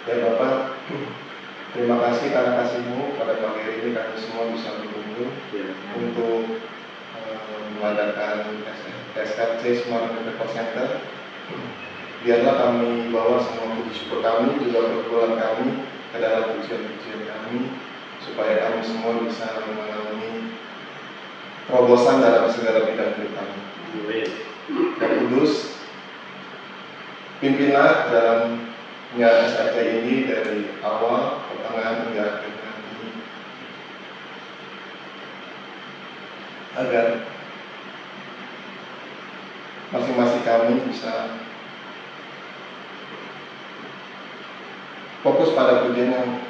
Ya Bapak, terima kasih karena kasih-Mu pada pagi hari ini kami semua bisa berkumpul untuk mengadakan SKC Semarang Medical Center. Biarlah kami bawa semua puji syukur kami, juga pergumulan kami ke dalam pujian-pujian kami, supaya kami semua bisa mengalami terobosan dalam segala bidang hidup kami. Yang Kudus, pimpinlah dalam penyiaran SKC ini dari awal, pertengahan hingga akhir nanti, agar masing-masing kami bisa fokus pada pujian yang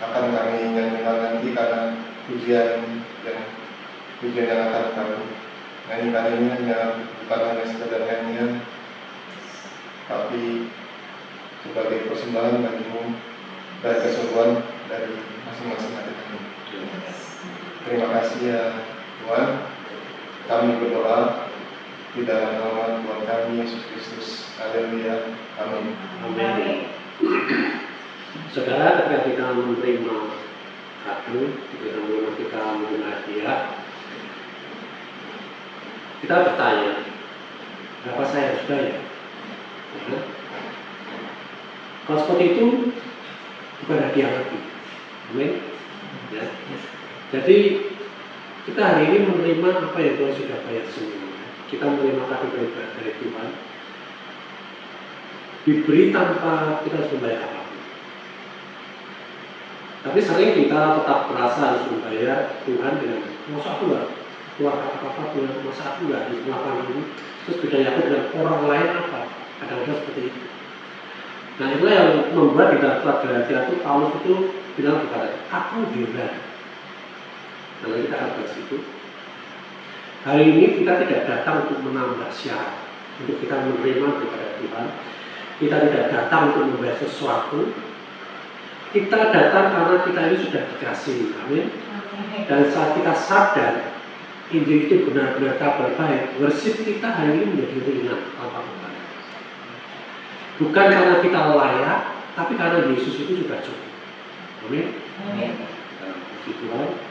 akan kami nyanyikan nanti, karena pujian yang akan kami nyanyikan ini bukan hanya sekedar nyanyian, tapi sebagai persembahan bagi-Mu dan keseluruhan dari masing-masing hati kami. Terima kasih ya Tuhan. Kami berdoa di dalam nama Tuhan kami Yesus Kristus. Haleluya. Amin. Amin. Saudara, ketika kita menerima kado, ketika kita menerima hadiah, kita bertanya, berapa saya harus bayar? Ya. Kalau seperti itu, bukan hadiah lagi. Amin. Ya. Jadi kita hari ini menerima apa yang Tuhan sudah bayar semua. Kita menerima kado dari Tuhan, diberi tanpa kita harus membayar apapun. Tapi sering kita tetap merasa harus membayar Tuhan dengan masa aku nggak keluar apa-apa Tuhan, masa aku nggak harus melakukan ini. Terus bedanya aku dengan orang lain apa? Kadang-kadang seperti itu. Nah itulah yang membuat di dalam surat Galatia itu Paulus itu bilang kepada aku heran. Nah kita akan bahas itu. Hari ini kita tidak datang untuk menambah syarat, untuk kita menerima kepada Tuhan. Kita tidak datang untuk membayar sesuatu. Kita datang karena kita ini sudah dikasih, amin. Dan saat kita sadar Injil itu benar-benar kabar baik, worship kita hari ini menjadi ringan tanpa beban. Bukan karena kita layak, tapi karena Yesus itu sudah cukup. Amin. Amin. Puji Tuhan.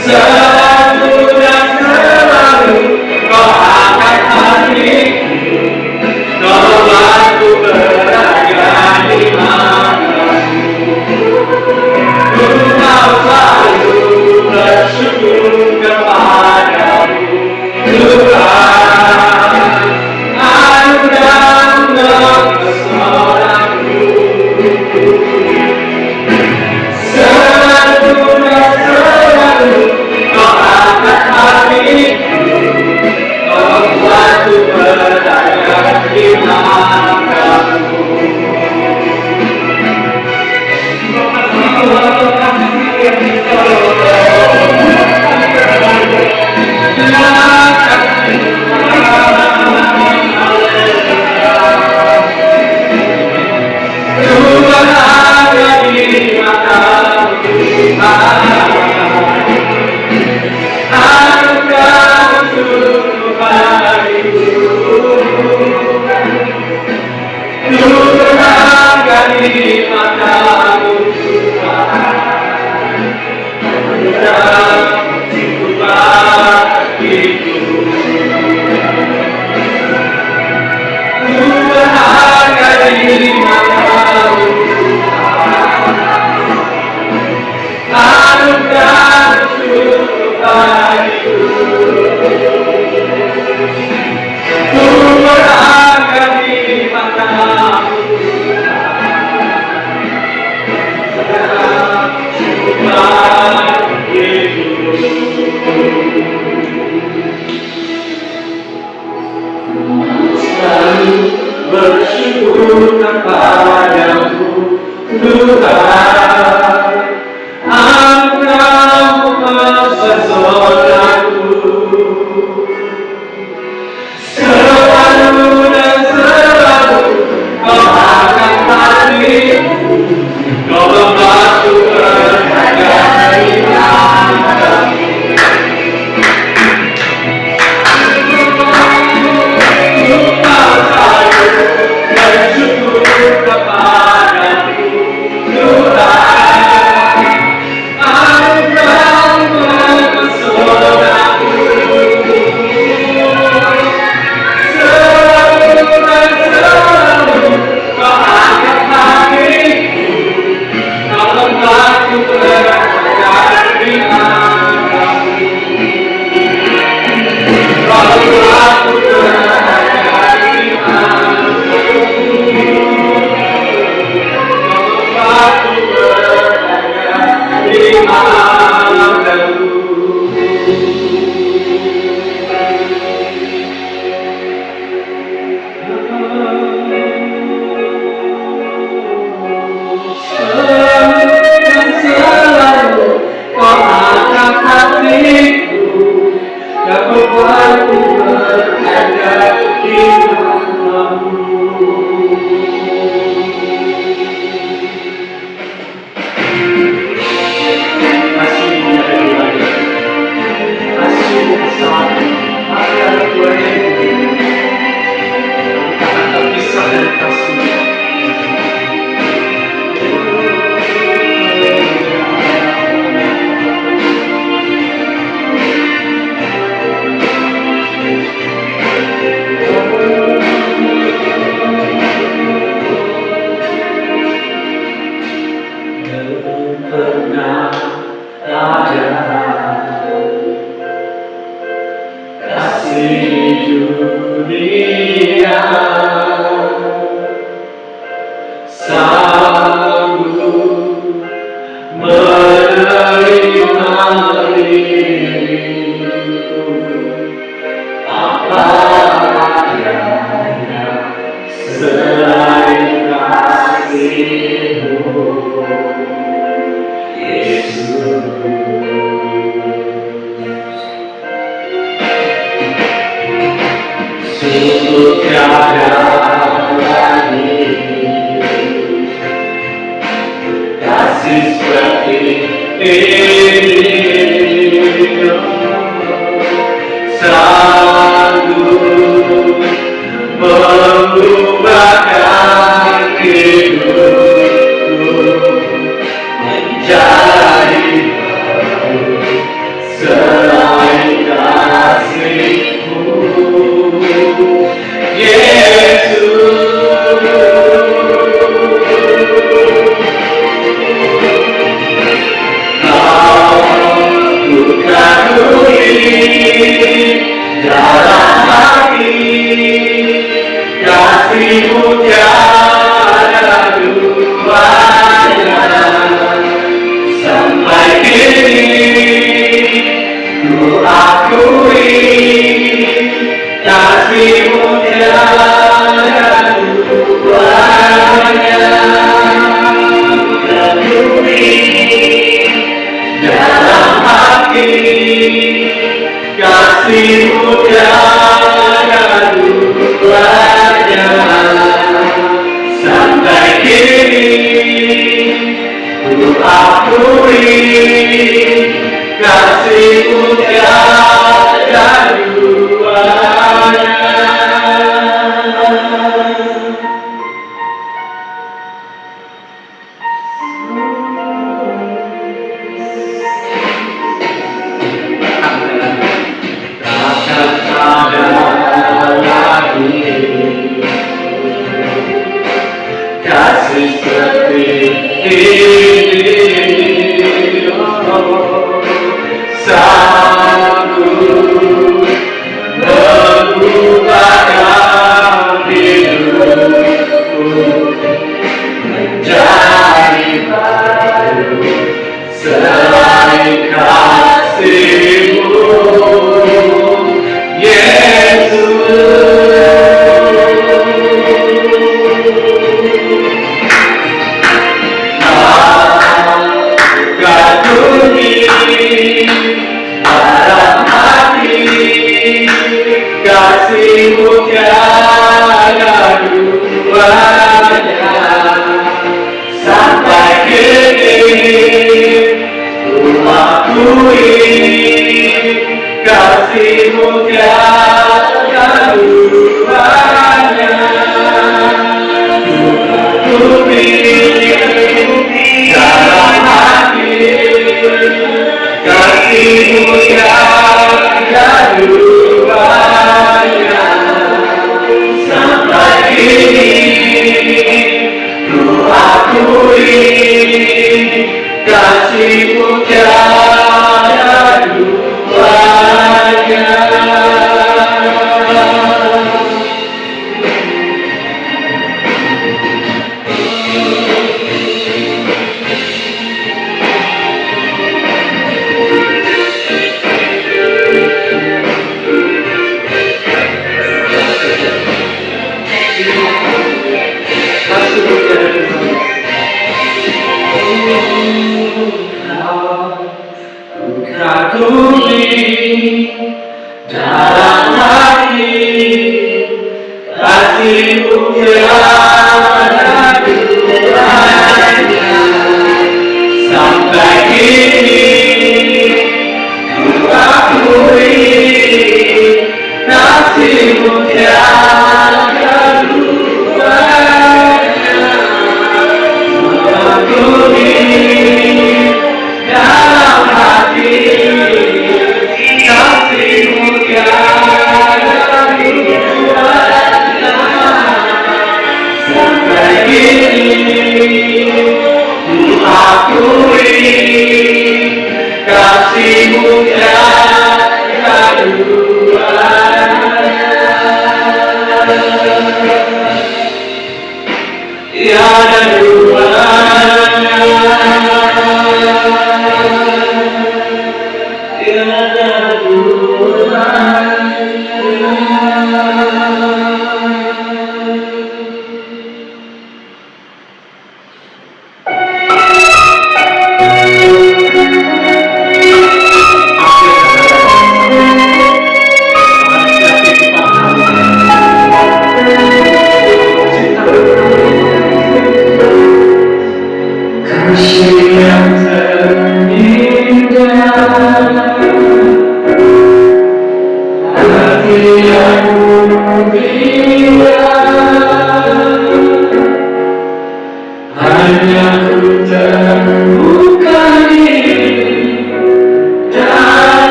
Satu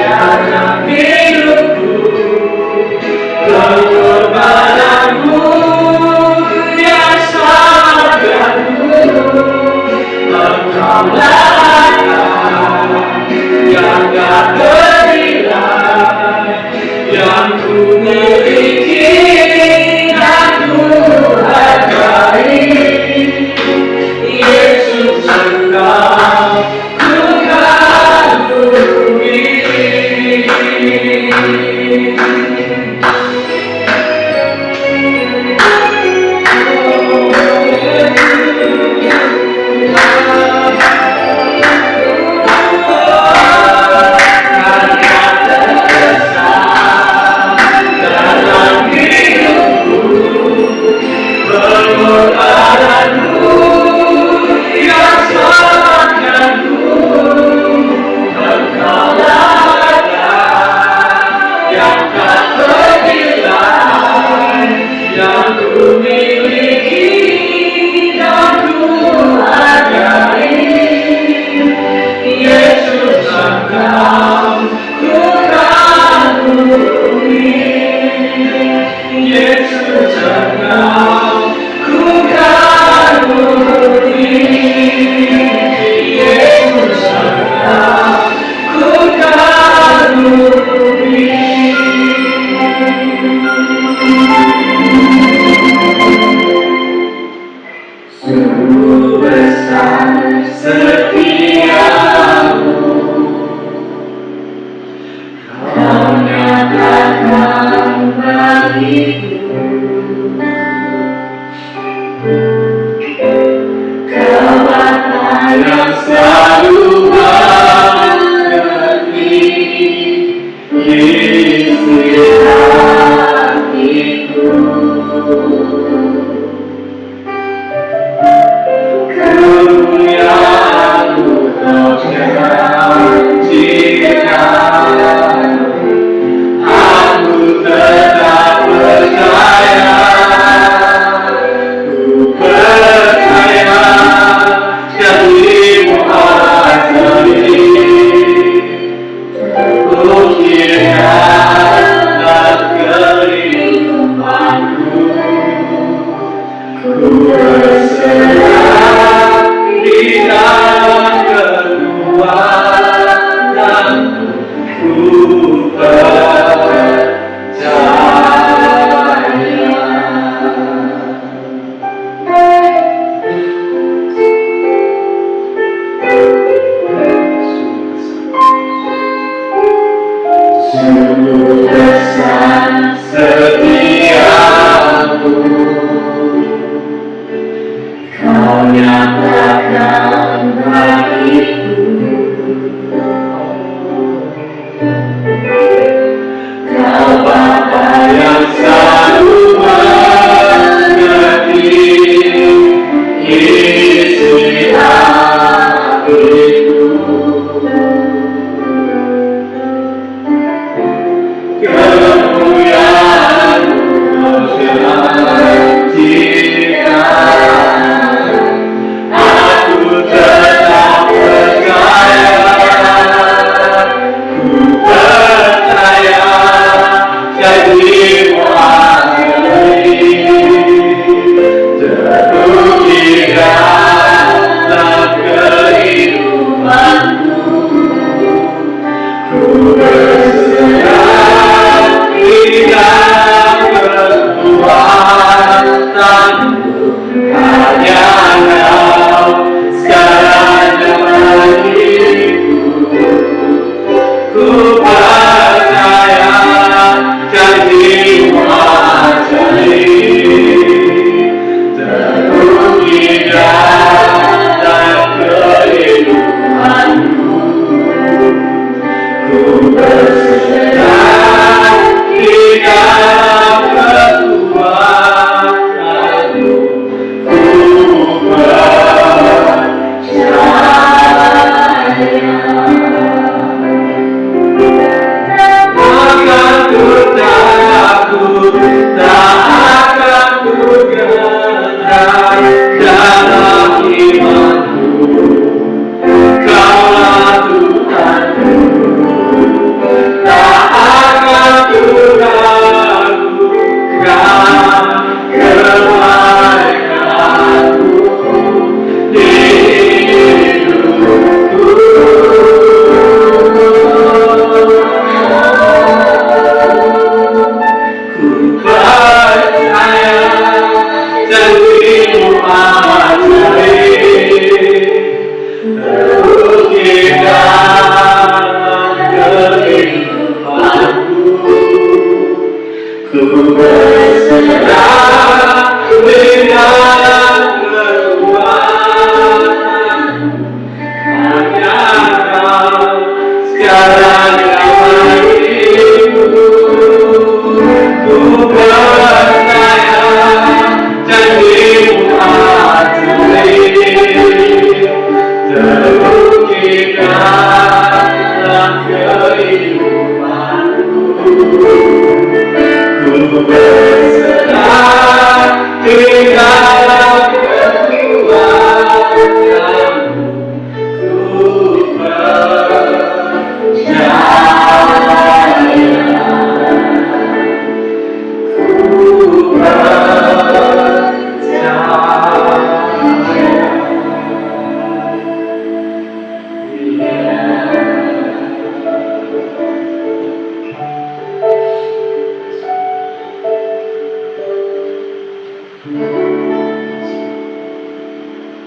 Karena hidup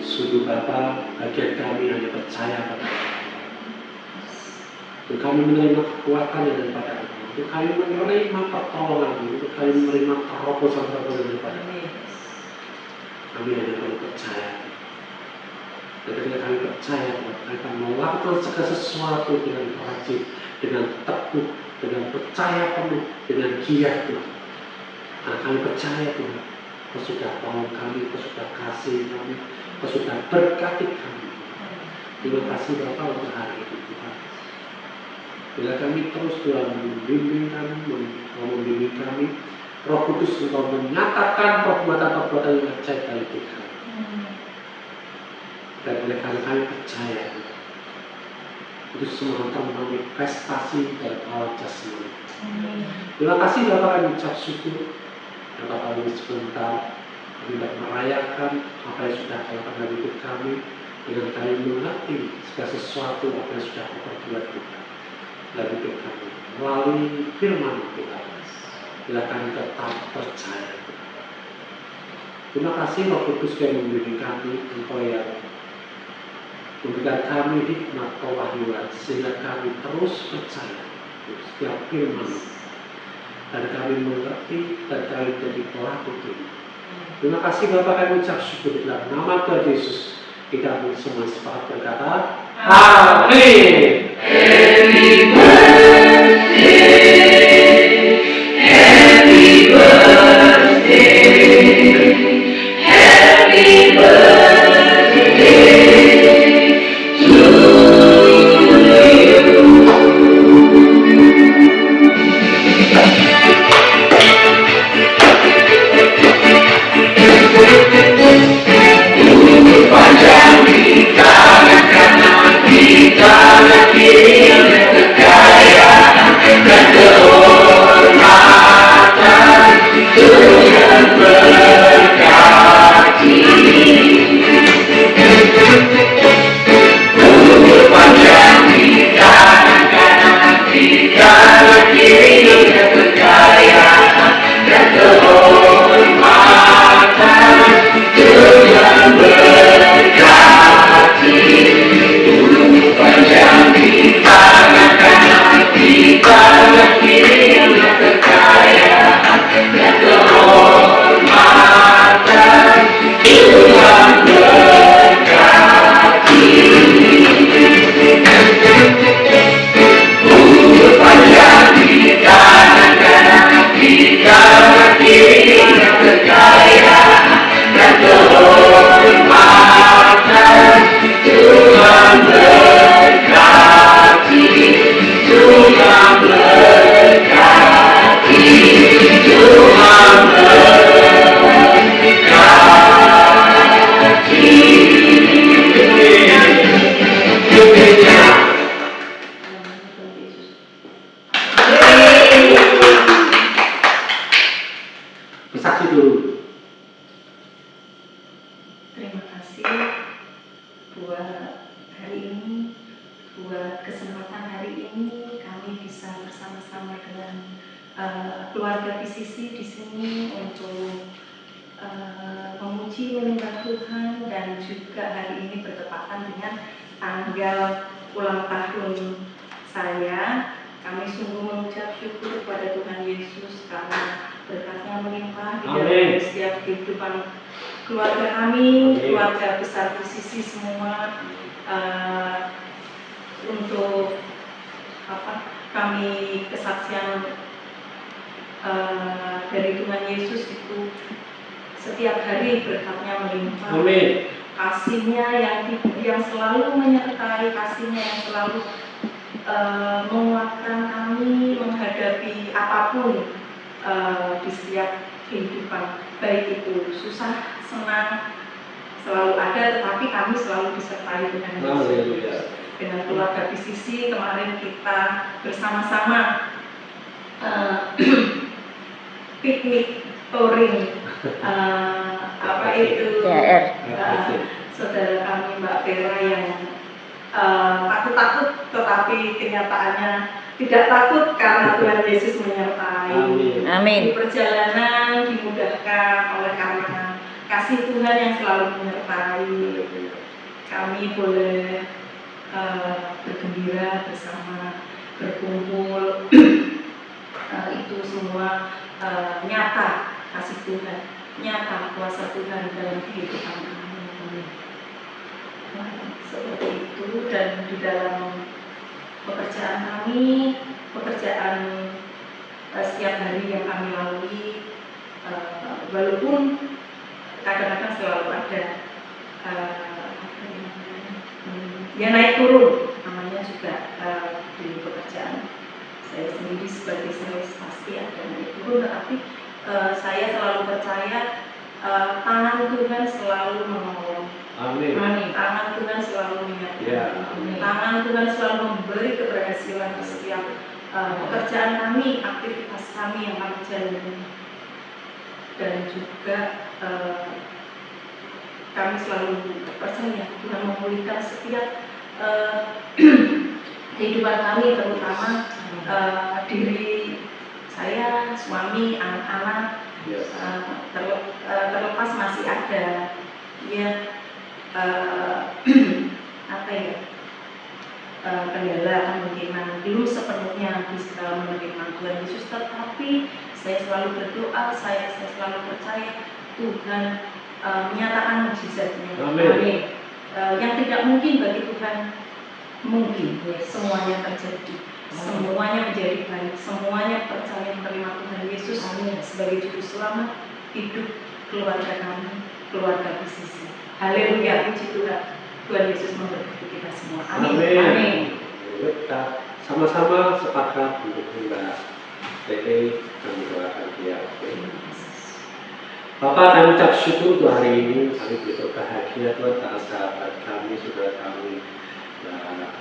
Sungguh Bapa, bagian kami hanya percaya pada untuk kami menerima kekuatan yang daripada Engkau, untuk kami menerima pertolongan, untuk kami menerima terobosan-terobosan daripada Engkau. Kami hanya perlu percaya. Dan ketika kami percaya, kami akan melakukan segala sesuatu dengan rajin, dengan teguh, dengan percaya penuh, dengan giat Tuhan. Nah, kami percaya Tuhan. Kau sudah tolong kami, Kau sudah kasih kami, Kau sudah berkati kami. Terima kasih Bapa untuk hari ini Tuhan. Bila kami terus Tuhan membimbing kami, membimbing kami, Roh Kudus Engkau menyatakan perbuatan-perbuatan yang ajaib dari Tuhan. Dan oleh karena kami percaya itu semua akan manifestasi dalam alam jasmani. Terima kasih Bapak, kami ucap syukur. Dan Bapak ini sebentar kami dapat merayakan apa yang sudah dilakukan dalam hidup kami, dengan kami mengerti segala sesuatu apa yang sudah Kau perbuat Tuhan dalam hidup kami melalui firman Tuhan. Bila kami tetap percaya. Terima kasih Roh Kudus yang membimbing kami, Engkau yang memberikan kami hikmat kewahyuan sehingga kami terus percaya setiap firman dan kami mengerti dan kami menjadi pelaku firman. Terima kasih Bapak, kami ucap syukur dalam nama Tuhan Yesus. Kita semua sepakat berkata, Amin. Happy birthday, happy birthday, happy birthday. Keluarga PCC di sini untuk memuji menyembah Tuhan, dan juga hari ini bertepatan dengan tanggal ulang tahun saya. Kami sungguh mengucap syukur kepada Tuhan Yesus karena berkat-Nya melimpah di dalam setiap kehidupan keluarga kami, keluarga besar PCC semua. Untuk kami kesaksian dari Tuhan Yesus itu setiap hari berkat-Nya melimpah. Amin. Kasih-Nya yang selalu menyertai, Kasih-Nya yang selalu menguatkan kami menghadapi apapun di setiap kehidupan, baik itu susah, senang, selalu ada, tetapi kami selalu disertai Tuhan Yesus. Dengan keluarga PCC kemarin kita bersama-sama piknik touring saudara kami Mbak Vera yang takut-takut, tetapi kenyataannya tidak takut karena Tuhan Yesus menyertai. Amin. Di perjalanan dimudahkan oleh karena kasih Tuhan yang selalu menyertai. Kami boleh bergembira bersama, berkumpul. Itu semua nyata kasih Tuhan, nyata kuasa Tuhan dalam kehidupan kami. Seperti itu, dan di dalam pekerjaan kami, pekerjaan setiap hari yang kami lalui, walaupun kadang-kadang selalu ada ya naik turun namanya juga di pekerjaan. Saya sendiri sebagai sales pasti ada naik turun, tetapi saya selalu percaya tangan Tuhan selalu menolong. Amin. Tangan Tuhan selalu menyertai. Ya. Tangan Tuhan selalu memberi keberhasilan di setiap pekerjaan kami, aktivitas kami yang kami jalani. Dan juga kami selalu percaya Tuhan memulihkan setiap kehidupan kami, terutama diri saya, suami, anak-anak. Terlepas masih ada ya kendala kemungkinan belum sepenuhnya bisa menerima Tuhan Yesus, tetapi saya selalu berdoa, saya selalu percaya Tuhan menyatakan mukjizatnya. Amin. Yang tidak mungkin bagi Tuhan mungkin. Semuanya terjadi. Semuanya menjadi baik, semuanya percaya menerima Tuhan Yesus sebagai juru selamat hidup keluarga kami, keluarga bisnis. Haleluya, puji Tuhan. Tuhan Yesus memberkati kita semua. Amin. Amin. Kita sama-sama sepakat untuk membahas TE dan mendoakan dia. Bapak, kami ucap syukur untuk hari ini. Kami begitu bahagia Tuhan karena sahabat kami, saudara kami.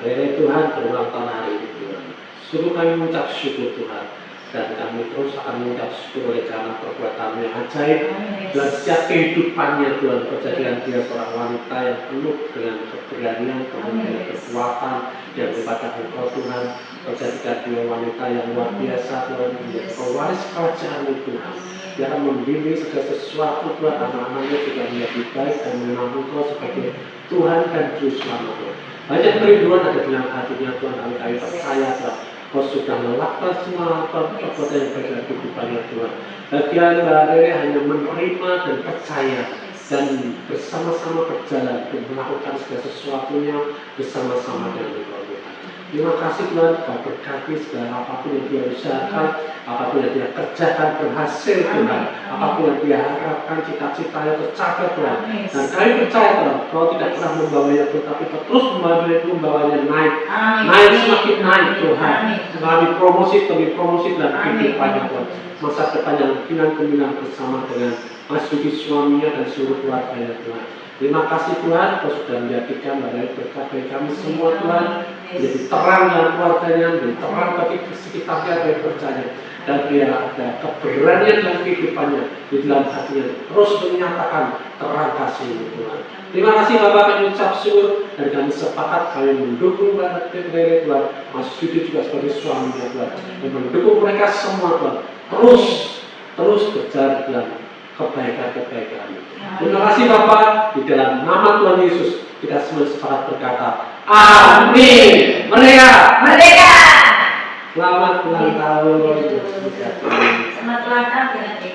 Rere Tuhan berulang tahun hari ini Tuhan. Sungguh kami mengucap syukur Tuhan. Dan kami terus akan mengucap syukur oleh karena perbuatan yang ajaib. Dan setiap kehidupannya Tuhan, kejadian dia seorang wanita yang penuh dengan keberanian, kemudian kekuatan yang daripada Engkau Tuhan. Menjadikan dia wanita yang luar biasa Tuhan, menjadi pewaris kerajaan Tuhan. Dia akan membimbing segala sesuatu Tuhan, anak-anaknya juga menjadi baik dan mengenal Engkau sebagai Tuhan dan Juru Selamat Tuhan. Banyak kerinduan ada dalam hatinya Tuhan, kami percaya Tuhan. Kau sudah melakukan semua perbuatan yang baik dalam kehidupannya Tuhan. Bagian Mbak Rere hanya menerima dan percaya dan bersama-sama berjalan dan melakukan segala sesuatunya bersama-sama dengan Engkau Tuhan. Terima kasih Tuhan, Kau berkati segala apapun yang dia usahakan, apapun yang dia kerjakan berhasil Tuhan, apapun yang dia harapkan cita-citanya tercapai Tuhan. Dan kami percaya Tuhan, Kau tidak pernah membawanya tetapi Kau terus membawanya naik, naik semakin naik Tuhan. Mengalami promosi demi promosi dalam kehidupannya Tuhan. Masa depan yang gemilang bersama dengan Mas Budi suaminya dan seluruh keluarganya Tuhan. Terima kasih Tuhan, Kau sudah menjadikan banyak berkat bagi kami semua Tuhan. Menjadi terang dalam keluarganya, menjadi terang bagi sekitarnya yang percaya. Dan dia ada keberanian dalam kehidupannya, di dalam hatinya terus menyatakan terang kasih Tuhan. Terima kasih Bapak, kami ucap syukur dan kami sepakat kami mendukung Bapak Rere Tuhan, Mas Yudi juga sebagai suaminya Tuhan, dan mendukung mereka semua Tuhan terus berjalan dalam kebaikan-kebaikan. Terima kasih Bapak, di dalam nama Tuhan Yesus kita semua sepakat berkata amin. Merdeka. Selamat ulang tahun. Selamat ulang tahun berarti.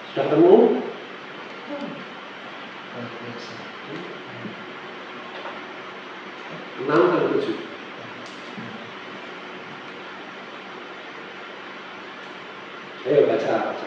Sudah ketemu? 6 atau 7? Ayo baca.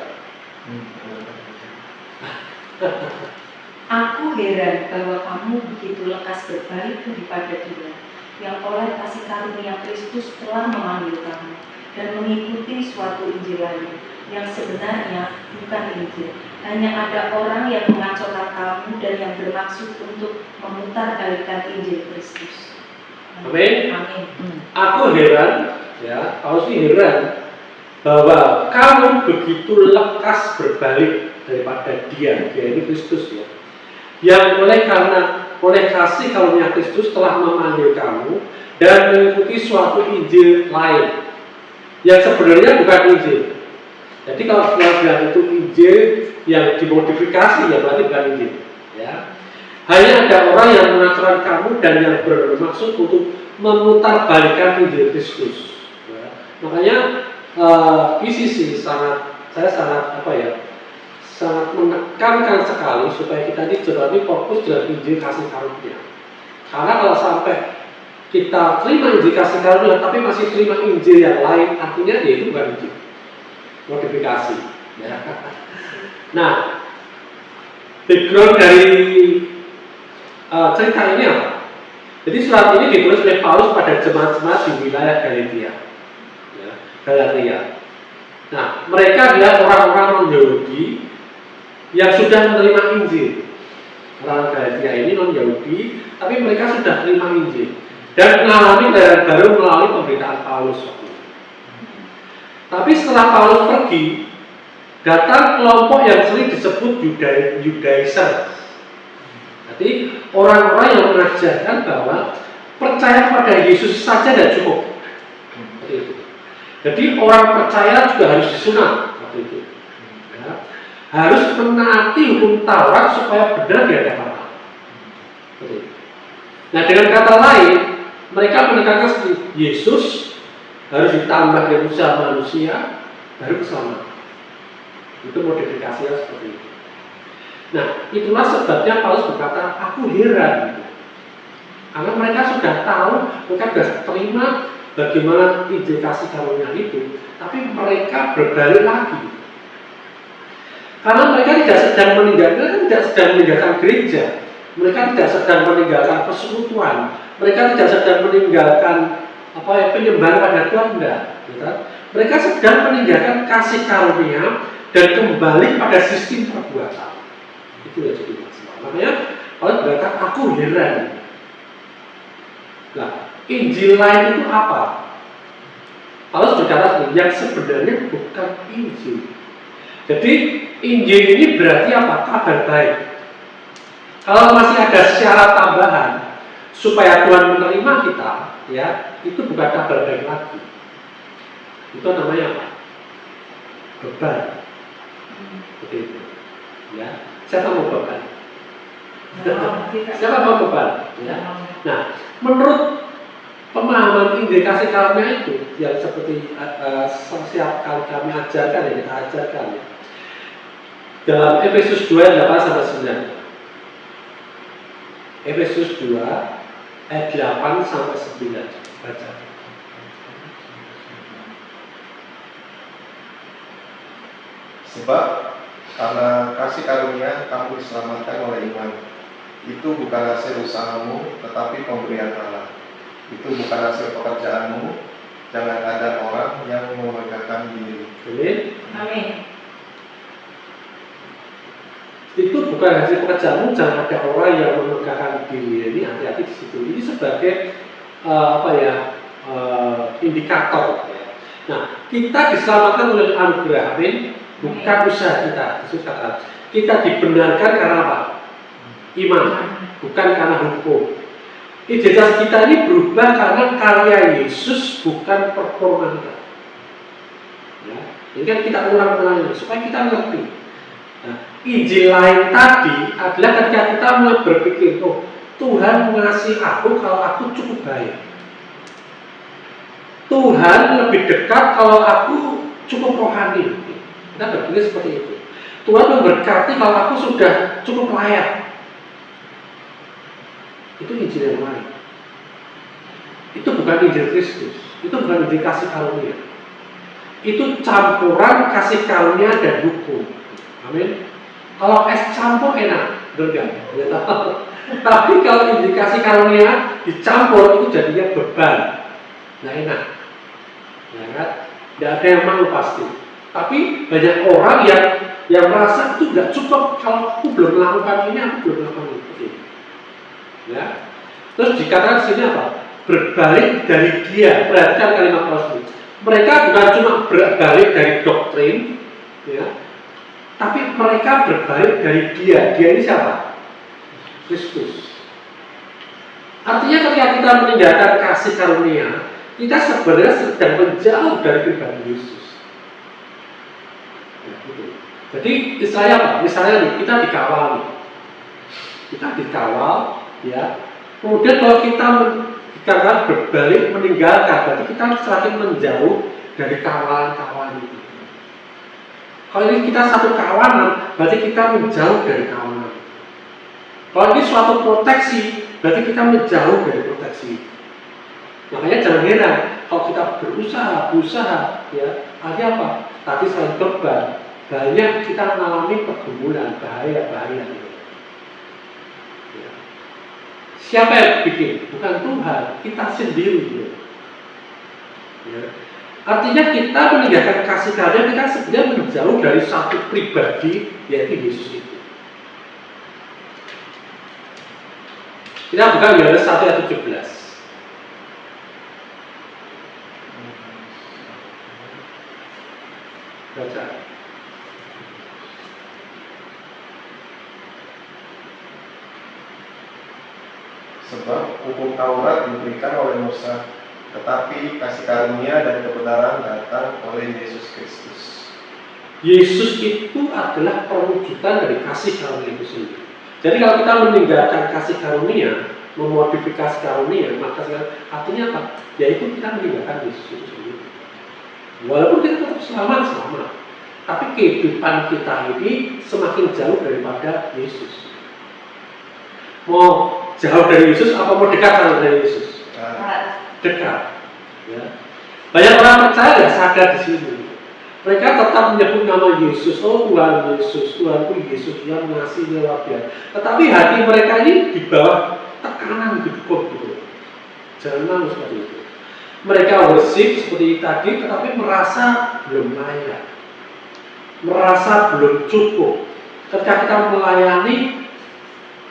Aku heran bahwa kamu begitu lekas berbalik daripada Dia yang oleh kasih karunia Kristus telah memanggil kamu dan mengikuti suatu Injil lain yang sebenarnya bukan Injil. Hanya ada orang yang mengacaukan kamu dan yang bermaksud untuk memutarbalikkan Injil Kristus. Amin. Amin. Aku heran, ya, Paulus heran bahwa kamu begitu lekas berbalik daripada Dia ini Kristus ya. Yang oleh kasih karunia Kristus telah memanggil kamu dan mengikuti suatu Injil lain yang sebenarnya bukan Injil. Jadi kalau kita bilang itu Injil yang dimodifikasi ya berarti bukan Injil. Ya. Hanya ada orang yang mengacaukan kamu dan yang bermaksud untuk memutarbalikkan Injil Kristus. Ya. Makanya PCC saya sangat menekankan sekali supaya kita ini fokus dalam Injil kasih karunia. Karena kalau sampai kita terima Injil kasih karunia tapi masih terima Injil yang lain, artinya ya itu bukan Injil, modifikasi. Ya. Nah, background dari cerita ini apa? Jadi surat ini ditulis oleh Paulus pada jemaat-jemaat di wilayah Galatia. Ya, Galatia. Nah, mereka adalah orang-orang non-Yahudi yang sudah menerima Injil. Orang Galatia ini non-Yahudi, tapi mereka sudah menerima Injil dan mengalami kelahiran baru melalui pemberitaan Paulus. Tapi setelah Paulus pergi, datang kelompok yang sering disebut Judaizer. Jadi orang-orang yang mengajarkan bahwa percaya pada Yesus saja tidak cukup. Seperti itu. Jadi orang percaya juga harus disunat. Seperti itu. Ya. Harus menaati hukum Taurat supaya benar di hadapan Allah. Seperti itu. Nah, dengan kata lain, mereka menekankan seperti Yesus harus ditambah dari usaha manusia baru keselamatan. Itu modifikasinya seperti itu. Nah, itulah sebabnya Paulus berkata, aku heran. Karena mereka sudah tahu, mereka sudah terima bagaimana Injil kasih karunia itu, tapi mereka berbalik lagi. Karena mereka tidak sedang meninggalkan gereja, mereka tidak sedang meninggalkan persekutuan, mereka tidak sedang meninggalkan penyembahan pada Tuhan, enggak. Gitu. Mereka sedang meninggalkan kasih karunia dan kembali pada sistem perbuatan. Itu yang jadi masalah. Makanya Paulus berkata, aku heran. Nah, Injil lain itu apa? Paulus berkata yang sebenarnya bukan Injil. Jadi Injil ini berarti apa? Kabar baik. Kalau masih ada syarat tambahan supaya Tuhan menerima kita, ya, itu bukan kabar baik lagi. Itu namanya apa? Beban. Seperti itu. Ya. Siapa mau beban? Siapa mau beban? Ya. Nah, menurut pemahaman Injil kasih karunia itu yang seperti setiap kali kami ajarkan, ya kita ajarkan, ya. Dalam Efesus 2 ayat 8 sampai 9. Efesus 2 ayat 8 sampai 9. Baca. Sebab karena kasih karunia kamu diselamatkan oleh iman. Itu bukan hasil usahamu, tetapi pemberian Allah. Itu bukan hasil pekerjaanmu. Jangan ada orang yang memegahkan diri. Amin. Itu bukan hasil pekerjaanmu, jangan ada orang yang memegahkan diri. Ini hati-hati di situ. Ini sebagai indikator. Ya. Nah, kita diselamatkan oleh anugerah, amin. Bukan usaha kita. Yesus kata, kita dibenarkan karena apa? Iman, bukan karena hukum. Identitas kita ini berubah karena karya Yesus, bukan performa kita. Ya, ini kan kita ulang-ulang supaya kita ngerti. Nah, Injil lain tadi adalah ketika kita mulai berpikir, oh, Tuhan mengasihi aku kalau aku cukup baik. Tuhan lebih dekat kalau aku cukup rohani. Kita berpikir seperti itu. Tuhan memberkati kalau aku sudah cukup layak. Itu Injil yang lain. Itu bukan Injil Kristus. Itu bukan Injil kasih karunia. Itu campuran kasih karunia dan hukum. Amin. Kalau es campur enak, benar nggak? Tapi kalau Injil kasih karunia dicampur itu jadinya beban. Nggak enak. Ya kan? Tidak ada yang mau pasti. Tapi banyak orang yang merasa itu nggak cukup, kalau aku belum melakukan ini, aku belum melakukan itu. Ya. Terus dikatakan sini apa? Berbalik dari dia. Perhatikan kalimat Paulus ini. Mereka bukan cuma berbalik dari doktrin, ya, tapi mereka berbalik dari dia. Dia ini siapa? Kristus. Artinya ketika kita meninggalkan kasih karunia, kita sebenarnya sedang menjauh dari pribadi Yesus. Ya, gitu. Jadi istilahnya apa? Misalnya nih, kita dikawal, ya. Kemudian kalau kita berbalik meninggalkan, berarti kita semakin menjauh dari kawalan-kawalan itu. Kalau ini kita satu kawanan, berarti kita menjauh dari kawanan. Kalau ini suatu proteksi, berarti kita menjauh dari proteksi. Makanya jangan heran kalau kita berusaha, ya, artinya apa? Tadi selain korban, banyak kita mengalami pergumulan, bahaya. Ya. Siapa yang bikin? Bukan Tuhan, kita sendiri. Ya. Artinya kita meninggalkan kasih karunia, kita sebenarnya menjauh dari satu pribadi, yaitu Yesus itu. Kita buka Yohanes 1 ayat 17. Baca. Sebab hukum Taurat diberikan oleh Musa, tetapi kasih karunia dan kebenaran datang oleh Yesus Kristus. Yesus itu adalah perwujudan dari kasih karunia itu sendiri. Jadi kalau kita meninggalkan kasih karunia, memodifikasi karunia, maka artinya apa? Yaitu kita meninggalkan Yesus itu sendiri. Walaupun kita tetap selamat, tapi kehidupan kita ini semakin jauh daripada Yesus. Mau jauh dari Yesus apa mau dekat dari Yesus? Dekat. Ya. Banyak orang percaya nggak sadar di sini. Mereka tetap menyebut nama Yesus, oh Tuhan Yesus, Tuhanku Yesus, Tuhan mengasihi luar biasa. Tetapi hati mereka ini di bawah tekanan hidup gitu. Jangan mau seperti itu. Mereka worship seperti tadi, tetapi merasa belum layak, merasa belum cukup. Ketika kita melayani,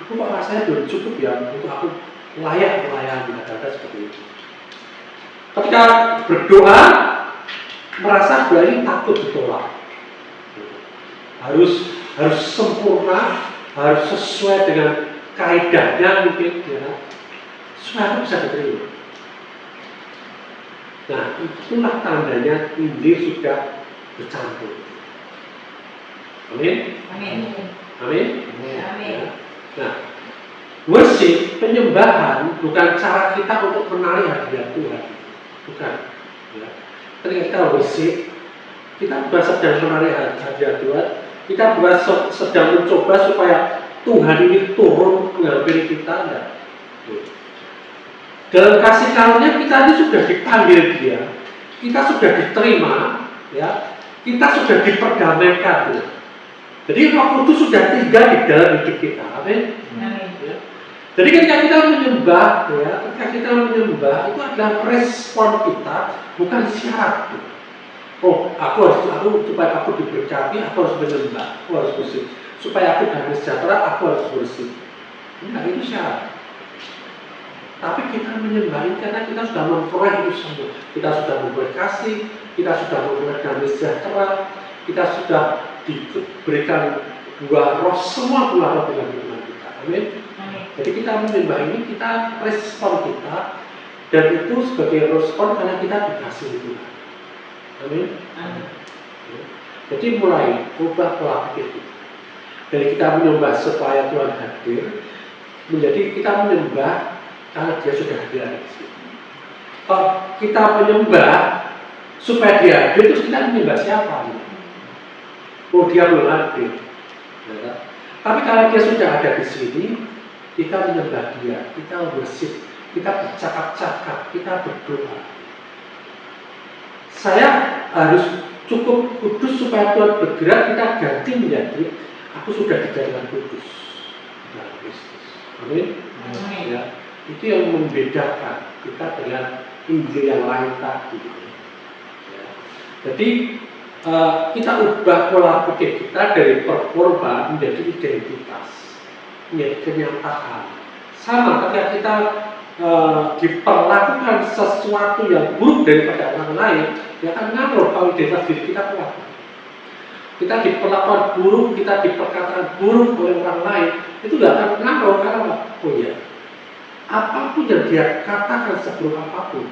aku kok rasanya belum cukup ya untuk aku layak melayani, ada seperti itu. Ketika berdoa, merasa doa ini takut ditolak. Harus sempurna, harus sesuai dengan kaidahnya mungkin, ya, supaya aku bisa diterima. Nah, itulah tandanya Injil sudah bercampur. Amin. Ya. Nah, worship, penyembahan bukan cara kita untuk menarik hadirat Tuhan, bukan. Ya. Ketika kita worship, kita bukan sedang menarik hadirat Tuhan, kita bukan sedang mencoba supaya Tuhan ini turun menghampiri kita. Ya. Dalam kasih karunia kita ini sudah dipanggil Dia, kita sudah diterima, ya, kita sudah diperdamaikan. Ya. Jadi Roh Kudus sudah tinggal di dalam hidup kita. Amin. Ya. Jadi ketika kita menyembah, ya, itu adalah respon kita, bukan syarat. Oh, supaya aku diberkati, aku harus menyembah, aku harus bersih. Supaya aku damai sejahtera, aku harus bersih. Nah, itu syarat. Tapi kita menyembah ini karena kita sudah memperoleh itu semua. Kita sudah memperoleh kasih, kita sudah memperoleh damai sejahtera, kita sudah diberikan buah roh, semua buah roh dalam kehidupan kita. Amin. Jadi kita menyembah ini, kita respon kita, dan itu sebagai respon karena kita dikasih Tuhan. Amin. Jadi mulai ubah pola pikir kita. Dari kita menyembah supaya Tuhan hadir, menjadi kita menyembah karena Dia sudah hadir di sini. Kalau kita menyembah supaya Dia hadir, terus kita menyembah siapa? Oh, Dia belum hadir. Ya. Tapi kalau Dia sudah ada di sini, kita menyembah Dia, kita worship, kita bercakap-cakap, kita berdoa. Saya harus cukup kudus supaya Tuhan bergerak, kita ganti menjadi aku sudah dijadikan kudus dalam Kristus. Amin. Ya. Itu yang membedakan kita dengan Injil yang lain tadi. Ya. Jadi kita ubah pola pikir kita dari performa menjadi identitas, menjadi kenyataan. Sama ketika kita diperlakukan sesuatu yang buruk daripada orang lain, dia akan ngaruh kalau identitas diri kita kuat. Kita diperlakukan buruk, kita diperkatakan buruk oleh orang lain, itu tidak akan ngaruh karena apa? Oh iya, apapun yang dia katakan sebelum apapun,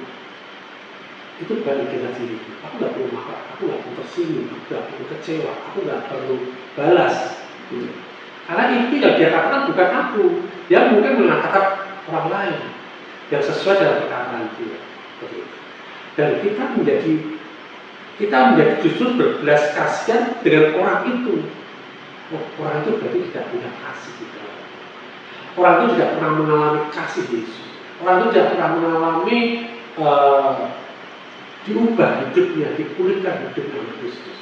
itu bukan identitas diri. Aku nggak perlu marah, aku nggak perlu tersinggung, aku nggak perlu kecewa, aku nggak perlu balas. Karena itu yang dia katakan bukan aku, dia mungkin mengatakan orang lain yang sesuai dengan perkataan dia. Dan kita menjadi justru berbelas kasihan dengan orang itu. Oh, orang itu berarti tidak punya kasih kita. Orang itu tidak pernah mengalami kasih Yesus. Orang itu tidak pernah mengalami diubah hidupnya, dipulihkan hidupnya oleh Kristus.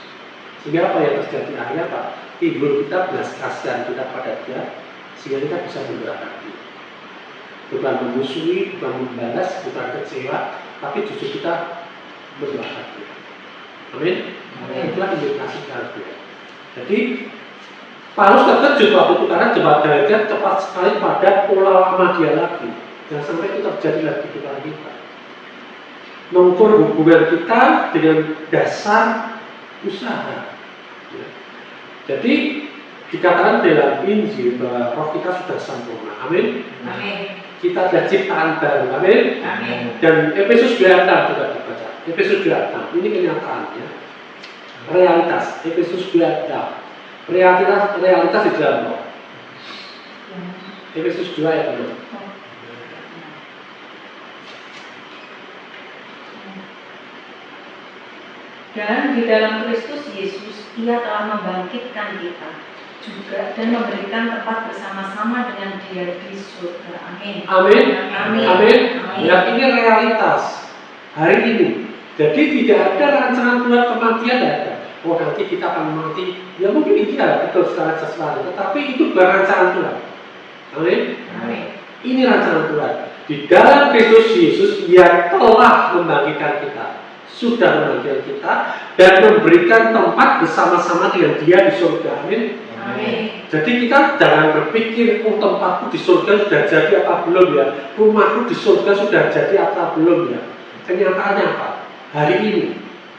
Sehingga apa yang terjadi akhirnya apa? Timbul kita belas kasihan kita pada Dia, sehingga kita bisa mendoakan Dia. Bukan memusuhi, bukan membalas, bukan kecewa, tapi justru kita mendoakan Dia. Amin. Itulah indikasi Dia. Jadi Paulus terkejut waktu itu karena jemaat Galatia cepat sekali pada pola lama dia lagi. Jangan sampai itu terjadi lagi di dalam kita. Mengukur hubungan kita dengan dasar usaha. Ya. Jadi dikatakan dalam Injil bahwa roh kita sudah sempurna. Amin. Amin. Kita ada ciptaan baru. Amin. Amin. Dan Efesus 2:6 juga dibaca. Efesus 2:6 ini kenyataannya. Realitas Efesus 2:6. Realitas di dalam roh. Efesus 2 ayat 6. Dan di dalam Kristus Yesus, Ia telah membangkitkan kita juga dan memberikan tempat bersama-sama dengan Dia di surga. Amin. Amin. Amin. Amin. Amin. Ya, ini realitas hari ini. Jadi tidak ada rancangan Tuhan kematian, tidak ada. Oh, nanti kita akan mati. Ya mungkin iya, betul secara jasmani, tetapi itu bukan rancangan Tuhan. Amin. Amin. Ini rancangan Tuhan. Di dalam Kristus Yesus, Ia telah membangkitkan kita, sudah membangkitkan kita, dan memberikan tempat bersama-sama dengan Dia di surga. Amin. Amin. Jadi kita jangan berpikir, oh tempatku di surga sudah jadi apa belum ya, rumahku di surga sudah jadi apa belum ya. Kenyataannya apa? Hari ini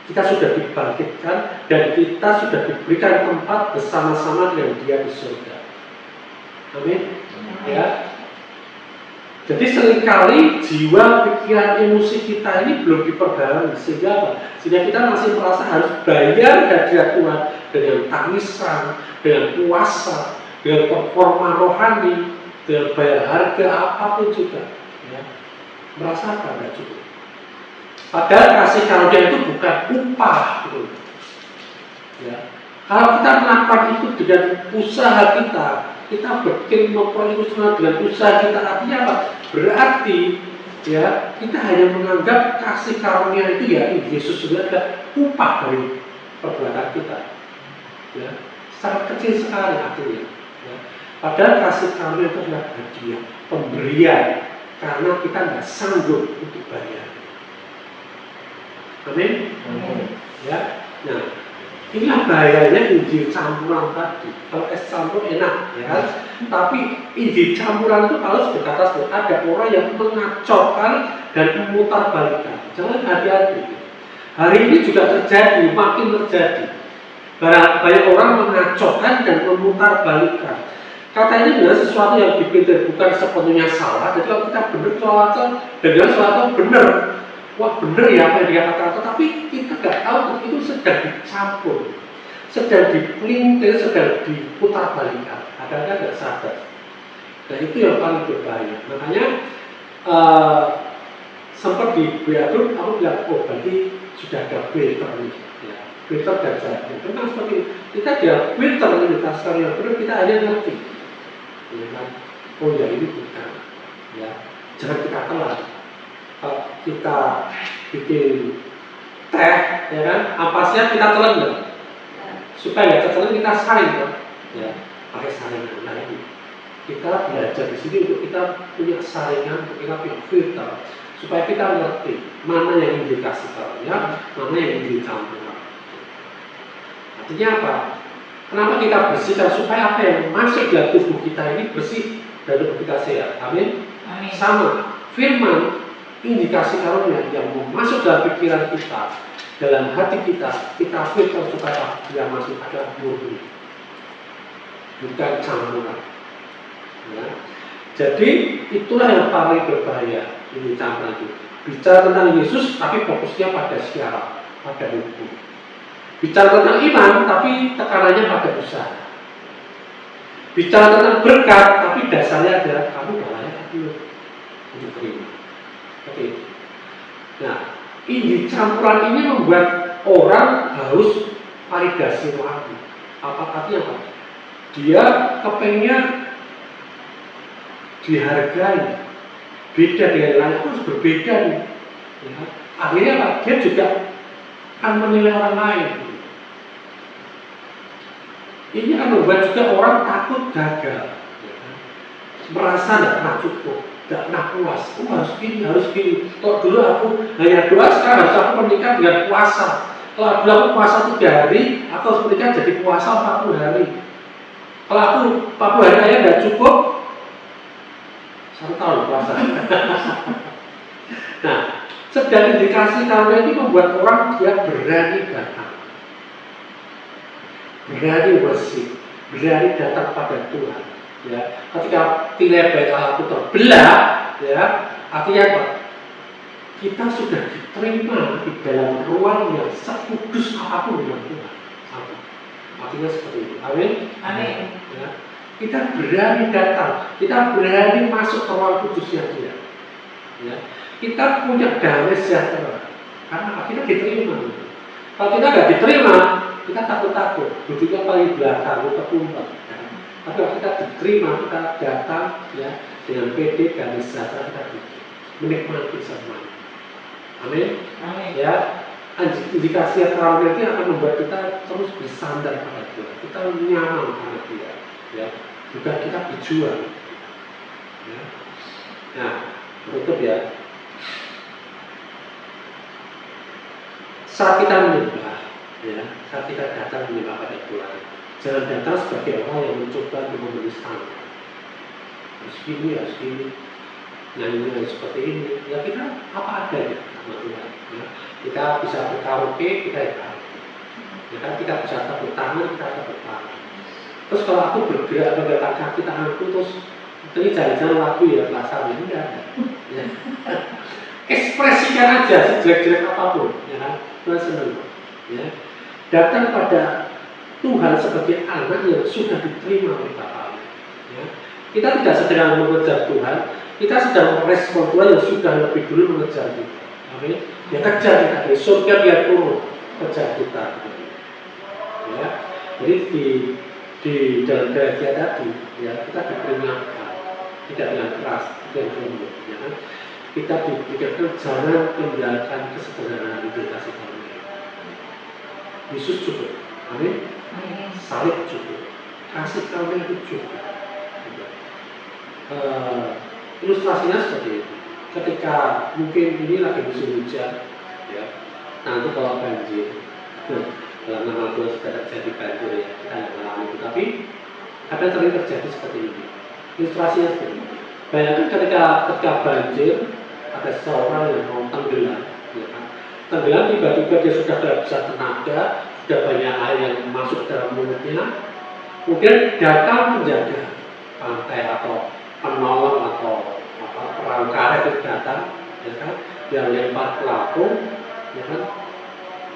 kita sudah dibangkitkan dan kita sudah diberikan tempat bersama-sama dengan Dia di surga. Amin. Ya. Jadi seringkali jiwa, pikiran, emosi kita ini belum diperbarui, sehingga apa? Sehingga kita masih merasa harus bayar hadirat Tuhan dengan tangisan, dengan puasa, dengan performa rohani, dengan bayar harga apapun juga. Ya. Merasa apa? Tidak cukup. Padahal kasih karunia itu bukan upah, gitu. Ya. Kalau kita melakukan itu dengan usaha kita berpikir memperoleh usaha dengan usaha kita, artinya apa? Berarti ya kita hanya menganggap kasih karunia itu ya Yesus sudah ada upah dari perbuatan kita. Ya. Sangat kecil sekali artinya. Ya. Padahal kasih karunia itu adalah hadiah, pemberian, karena kita tidak sanggup untuk bayar. Amin. Ya. Nah, inilah bahayanya Injil campuran tadi. Kalau es campur enak, ya kan? Tapi Injil campuran itu kalau berkata ada orang yang mengacaukan dan memutarbalikkan. Jangan hati-hati. Hari ini juga terjadi, makin terjadi. Banyak orang mengacaukan dan memutarbalikkan. Kata ini adalah sesuatu yang dipinter, bukan sepenuhnya salah. Jadi kalau kita benar sesuatu, dengan sesuatu benar. Wah benar ya apa yang dikatakan, tapi kita nggak tahu itu sedang dicampur, sedang dipelintir, sedang diputar balikan. Kadang-kadang nggak sadar. Nah itu yang paling berbahaya. Makanya sempat di WA group aku bilang, oh berarti sudah ada filter nih, ya. Filter dan jadi. Memang seperti itu. Kita ada filter kita sekarang yang benar, kita hanya ngerti. Ya kan? Oh ya ini bukan. Ya jangan kita telan. Kalau kita bikin teh, ya kan, ampasnya kita telan nggak? Supaya nggak telan kita saring kan? Ya, pakai saringan. Nah ini kita belajar di sini untuk kita punya saringan, untuk kita punya filter, supaya kita ngerti mana yang indikasi karunia, mana yang dicampurkan. Artinya apa? Kenapa kita bersihkan supaya apa yang masuk dalam tubuh kita ini bersih dan tubuh kita sehat? Amin. Amin. Sama firman. Indikasi karunia yang mau masuk dalam pikiran kita, dalam hati kita filter supaya dia masuk adalah murni, bukan campuran. Ya. Jadi itulah yang paling berbahaya ini campuran itu. Bicara tentang Yesus, tapi fokusnya pada syarat, pada hukum. Bicara tentang iman, tapi tekanannya pada usaha. Bicara tentang berkat, tapi dasarnya adalah kamu gak layak untuk terima. Oke. Nah, Injil campuran ini membuat orang haus validasi rohani. Apa artinya apa? Dia kepengen dihargai. Beda dengan lain, harus berbeda nih. Ya. Akhirnya apa? Dia juga akan menilai orang lain. Ini akan membuat juga orang takut gagal, ya. Merasa tidak pernah cukup, tidak pernah puas. Harus gini, harus gini. Kalau dulu aku hanya doa, sekarang harus aku menikah dengan puasa. Kalau dulu aku puasa 3 hari, aku harus menikah jadi puasa 40 hari. Kalau aku 40 hari aja tidak cukup, 1 tahun puasa. Nah, sedang indikasi karunia ini membuat orang dia berani datang, berani worship, berani datang pada Tuhan. Ya, ketika tirai bait Allah itu terbelah, ya, artinya apa? Kita sudah diterima di dalam ruang yang sekudus apapun dengan Tuhan. Artinya seperti itu. Amin. Amin. Ya. Kita berani datang, kita berani masuk ke ruang kudusnya Dia. Ya. Kita punya damai sejahtera karena kita diterima. Kalau kita nggak diterima, kita takut-takut, duduknya paling belakang, terkumpul. Ya. Tapi kalau kita diterima, kita datang ya dengan pede damai sejahtera, kita menikmati semuanya. Amin. Amin. Ya, indikasi karunia itu akan membuat kita terus bersandar pada Tuhan. Kita nyaman pada Dia. Ya, bukan kita berjuang. Ya. Nah, tutup ya. Saat kita menyembah, ya, saat kita datang menyembah pada Tuhan, jangan datang sebagai orang yang mencoba untuk memenuhi standar. Harus gini, nyanyi seperti ini. Ya kita apa adanya sama Tuhan. Ya. Kita bisa berkaraoke, kita ya karaoke. Ya kan kita bisa tepuk tangan, kita tepuk tangan. Terus kalau aku bergerak menggerakkan kaki tanganku, terus ini jalan-jalan lagu ya pelasan ini enggak ada. Ya. Ekspresikan aja sejelek-jelek apapun, ya kan? Tuhan senang. Ya. Datang pada Tuhan sebagai anak yang sudah diterima oleh Bapaknya. Ya. Kita tidak sedang mengejar Tuhan, kita sedang merespon Tuhan yang sudah lebih dulu mengejar kita. Amin. Ya kejar kita, di surga dia turun, kejar kita. Ya. Jadi di dalam bahagia tadi, ya kita diperingatkan, tidak dengan keras, tidak lembut, ya kan? Kita dipikirkan jangan tinggalkan kesederhanaan di kasih karunia. Yesus cukup, amin. Salib cukup, kasih karunia itu cukup. Ilustrasinya seperti itu. Ketika mungkin ini lagi musim hujan, ya, nanti kalau banjir, dalam nama Tuhan sudah terjadi banjir ya, kita nggak mengalami itu, tapi ada sering terjadi seperti ini. Ilustrasinya seperti ini. Bayangkan ketika banjir, ada seorang yang mau tenggelam, ya kan? Tenggelam tiba-tiba dia sudah kehabisan tenaga, sudah banyak air yang masuk dalam mulutnya, kemudian datang penjaga pantai atau penolong atau perahu karet itu datang, ya kan? Yang lempar pelampung, ya kan?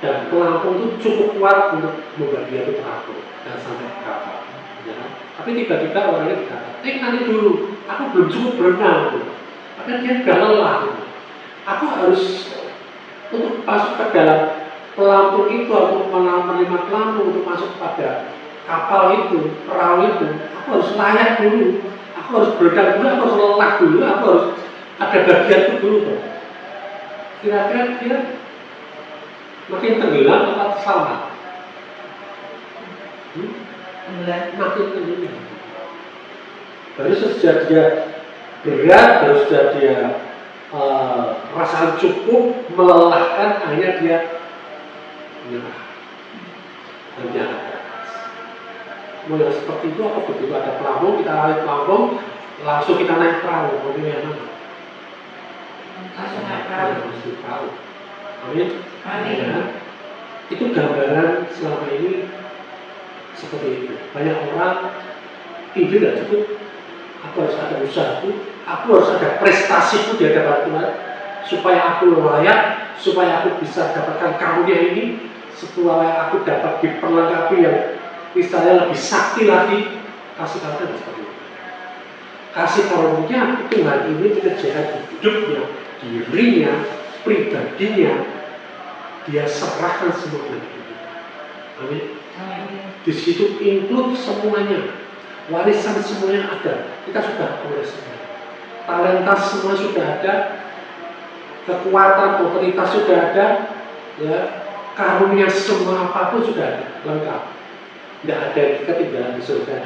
Dan pelampung itu cukup kuat untuk membuat dia itu terapung dan sampai ke kapal, ya kan? Tapi tiba-tiba orangnya berkata, nanti dulu, aku belum cukup berenang, maka dia sudah lelah. Aku harus untuk masuk ke dalam pelampung itu, untuk menerima pelampung untuk masuk pada kapal itu, perahu itu, aku harus layak dulu, aku harus berenang dulu, aku harus lelah dulu, aku harus ada bagianku dulu. Kira-kira dia makin tenggelam atau selamat? Makin tenggelam. Baru sejak dia berat, baru sejak dia rasa cukup, melelahkan, akhirnya dia menyerah dan dia mau yang seperti itu apa begitu ada pelampung, kita lari pelampung, langsung kita naik perahu, mau yang mana? Langsung naik perahu. Amin. Amin. Ya. Itu gambaran selama ini seperti itu. Banyak orang ide tidak cukup, aku harus ada usahaku, aku harus ada prestasiku di hadapan Tuhan supaya aku layak, supaya aku bisa dapatkan karunia ini, supaya aku dapat diperlengkapi yang misalnya lebih sakti lagi. Kasih karunia seperti itu. Kasih karunia Tuhan ini mengerjakan hidupnya, dirinya, pribadinya, dia serahkan semuanya. Amin. Di situ include semuanya, warisan semuanya ada. Kita sudah punya semua, talenta semua sudah ada, kekuatan, otoritas sudah ada, ya, karunia semua apapun sudah ada, lengkap. Tidak ada yang ketinggalan di surga.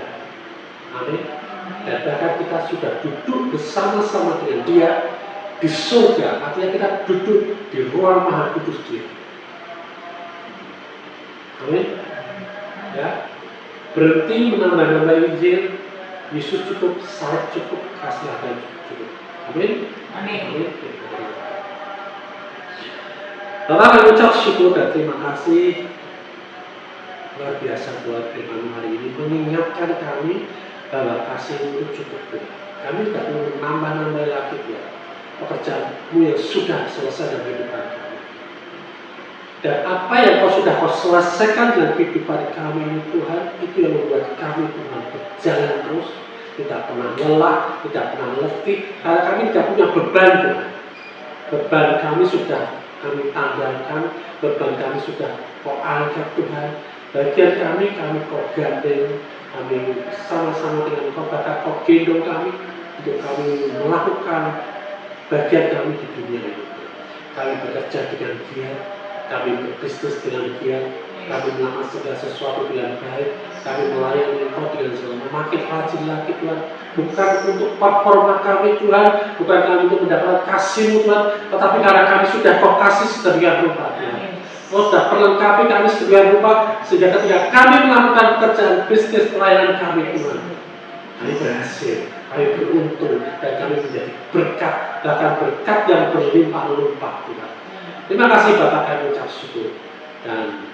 Amin. Dan bahkan kita sudah duduk bersama-sama dengan Dia di surga. Artinya kita duduk di ruang Maha Kudus Dia. Amin. Ya. Berhenti menambah-nambah Injil. Yesus cukup, salib cukup, kasih ada cukup. Amin. Amin. Bapak kami ucap syukur dan terima kasih luar biasa buat firman hari ini mengingatkan kami bahwa kasih itu cukup Tuhan. Kami tidak perlu menambah-nambah lagi Tuhan pekerjaanmu yang sudah selesai dalam kehidupan kami. Dan apa yang kau selesaikan dalam kehidupan kami ini Tuhan, itu yang membuat kami Tuhan berjalan terus, tidak pernah lelah, tidak pernah letih, karena kami tidak punya beban Tuhan. Beban kami sudah kami tanggalkan, beban kami sudah kau angkat Tuhan. Bagian kami kau gandeng, kami sama-sama dengan kau, bahkan kau gendong kami untuk kami melakukan bagian kami di dunia ini. Kami bekerja dengan giat, kami berbisnis dengan giat, kami melakukan segala sesuatu dengan baik, kami melayani Engkau dengan selalu makin rajin lagi Tuhan. Bukan untuk performa kami Tuhan, bukan kami untuk mendapatkan kasih-Mu Tuhan, tetapi karena kami sudah Kau kasih sedemikian rupa Tuhan. Kau sudah perlengkapi kami sedemikian rupa, sehingga ketika kami melakukan pekerjaan bisnis pelayanan kami Tuhan, kami berhasil, kami beruntung, dan kami menjadi berkat, bahkan berkat yang berlimpah-limpah Tuhan. Terima kasih Bapak, kami ucap syukur. Dan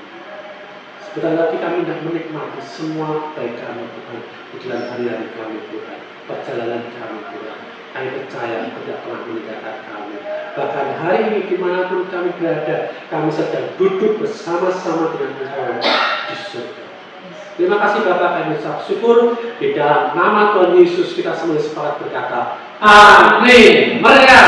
sebentar lagi kami hendak menikmati semua baik kami Tuhan di dalam hari-hari kami Tuhan, perjalanan kami Tuhan. Kami percaya Kau tidak pernah meninggalkan kami. Bahkan hari ini dimanapun kami berada, kami sedang duduk bersama-sama dengan Engkau di surga. Terima kasih Bapak, kami ucap syukur. Di dalam nama Tuhan Yesus kita semua sepakat berkata, Amin. Merdeka.